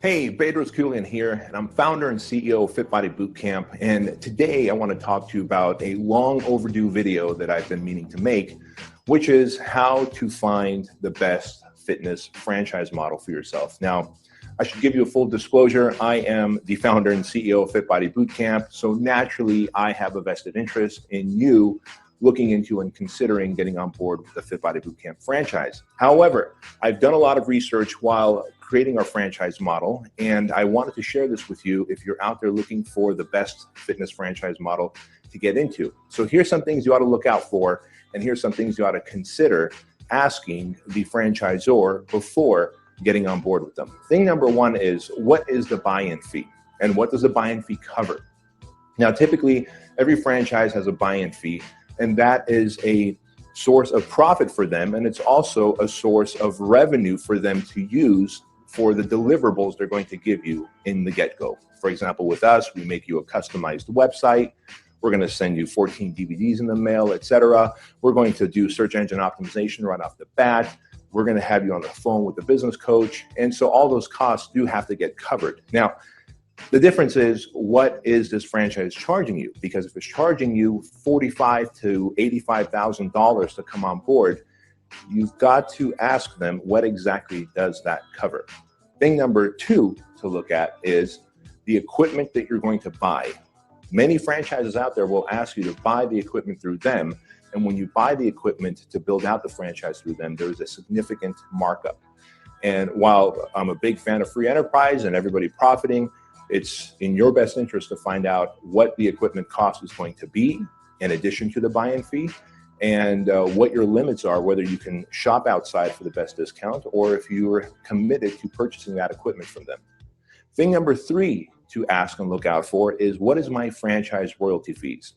Hey, Bedros Keuilian here, and I'm founder and CEO of Fit Body Bootcamp. And today I want to talk to you about a long overdue video that I've been meaning to make, which is how to find the best fitness franchise model for yourself. Now, I should give you a full disclosure. I am the founder and CEO of Fit Body Bootcamp. So naturally, I have a vested interest in you looking into and considering getting on board with the Fit Body Bootcamp franchise. However, I've done a lot of research while creating our franchise model, and I wanted to share this with you if you're out there looking for the best fitness franchise model to get into. So here's some things you ought to look out for, and here's some things you ought to consider asking the franchisor before getting on board with them. Thing number one is, what is the buy-in fee? And what does the buy-in fee cover? Now, typically, every franchise has a buy-in fee, and that is a source of profit for them, and it's also a source of revenue for them to use for the deliverables they're going to give you in the get-go. For example, with us, we make you a customized website. We're going to send you 14 DVDs in the mail, etc. We're going to do search engine optimization right off the bat. We're going to have you on the phone with the business coach. And so all those costs do have to get covered. Now, the difference is, what is this franchise charging you? Because if it's charging you $45,000 to $85,000 to come on board, you've got to ask them, what exactly does that cover? Thing number two to look at is the equipment that you're going to buy. Many franchises out there will ask you to buy the equipment through them. And when you buy the equipment to build out the franchise through them, there is a significant markup. And while I'm a big fan of free enterprise and everybody profiting, it's in your best interest to find out what the equipment cost is going to be in addition to the buy-in fee, and what your limits are, whether you can shop outside for the best discount or if you're committed to purchasing that equipment from them. Thing number three to ask and look out for is, what is my franchise royalty fees?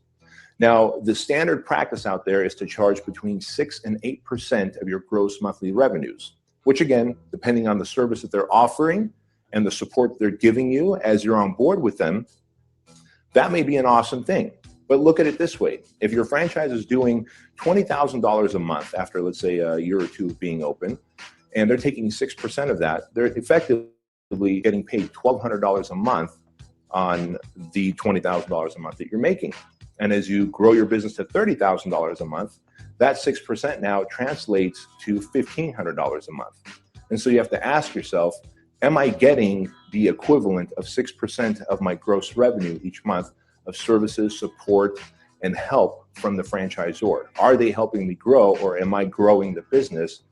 Now, the standard practice out there is to charge between 6 and 8% of your gross monthly revenues, which again, depending on the service that they're offering and the support they're giving you as you're on board with them, that may be an awesome thing. But look at it this way. If your franchise is doing $20,000 a month after, let's say, a year or two of being open, and they're taking 6% of that, they're effectively getting paid $1,200 a month on the $20,000 a month that you're making. And as you grow your business to $30,000 a month, that 6% now translates to $1,500 a month. And so you have to ask yourself, am I getting the equivalent of 6% of my gross revenue each month of services, support, and help from the franchisor? Are they helping me grow, or am I growing the business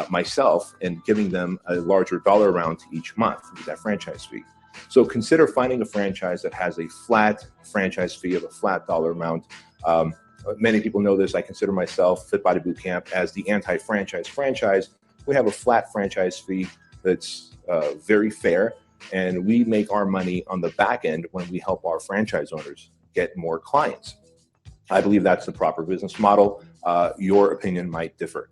myself and giving them a larger dollar amount each month with that franchise fee? So consider finding a franchise that has a flat franchise fee of a flat dollar amount. Many people know this. I consider myself, Fit Body Bootcamp, as the anti-franchise franchise. We have a flat franchise fee that's very fair, and we make our money on the back end when we help our franchise owners get more clients. I believe that's the proper business model. Your opinion might differ.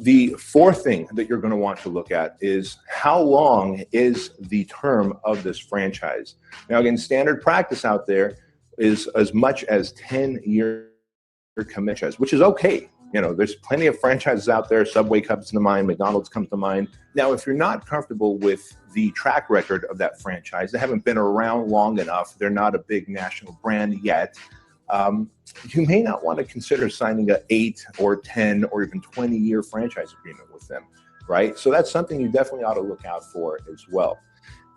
The fourth thing that you're going to want to look at is, how long is the term of this franchise? Now, again, standard practice out there is as much as 10-year commitments, which is okay. You know, there's plenty of franchises out there. Subway comes to mind, McDonald's comes to mind. Now, if you're not comfortable with the track record of that franchise, they haven't been around long enough, they're not a big national brand yet, you may not want to consider signing an 8 or 10 or even 20-year franchise agreement with them, right? So that's something you definitely ought to look out for as well.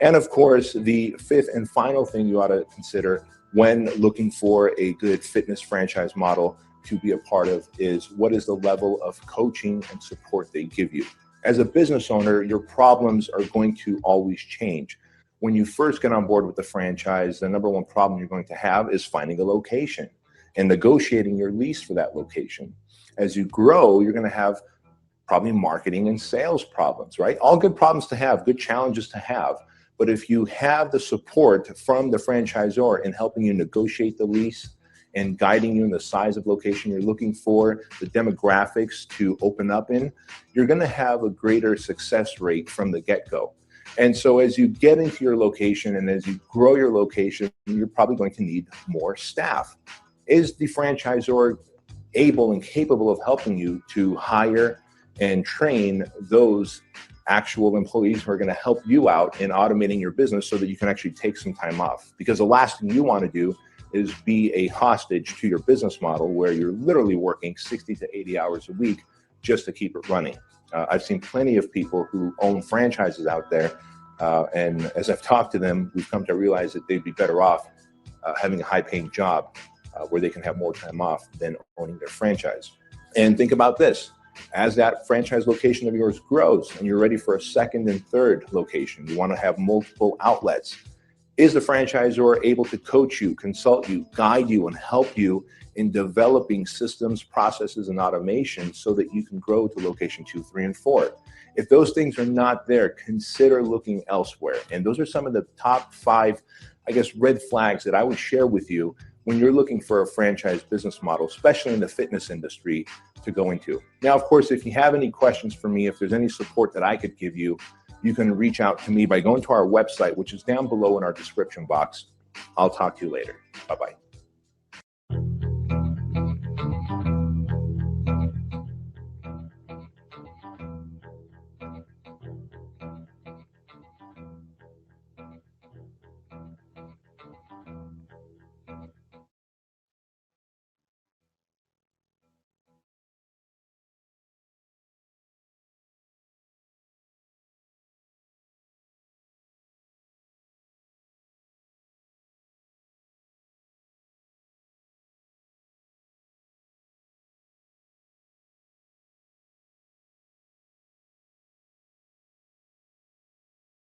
And of course, the fifth and final thing you ought to consider when looking for a good fitness franchise model to be a part of is, what is the level of coaching and support they give you? As a business owner, your problems are going to always change. When you first get on board with the franchise, the number one problem you're going to have is finding a location and negotiating your lease for that location. As you grow, you're going to have probably marketing and sales problems, right? All good problems to have, good challenges to have. But if you have the support from the franchisor in helping you negotiate the lease and guiding you in the size of location you're looking for, the demographics to open up in, you're going to have a greater success rate from the get-go. And so as you get into your location and as you grow your location, you're probably going to need more staff. Is the franchisor able and capable of helping you to hire and train those actual employees who are going to help you out in automating your business so that you can actually take some time off. Because the last thing you want to do is be a hostage to your business model where you're literally working 60 to 80 hours a week just to keep it running. I've seen plenty of people who own franchises out there, and as I've talked to them, we've come to realize that they'd be better off having a high-paying job where they can have more time off than owning their franchise. And think about this. As that franchise location of yours grows and you're ready for a second and third location, you want to have multiple outlets. Is the franchisor able to coach you, consult you, guide you, and help you in developing systems, processes, and automation so that you can grow to location 2, 3, and 4? If those things are not there, consider looking elsewhere. And those are some of the top 5, red flags that I would share with you when you're looking for a franchise business model, especially in the fitness industry, to go into. Now, of course, if you have any questions for me, if there's any support that I could give you, you can reach out to me by going to our website, which is down below in our description box. I'll talk to you later. Bye-bye.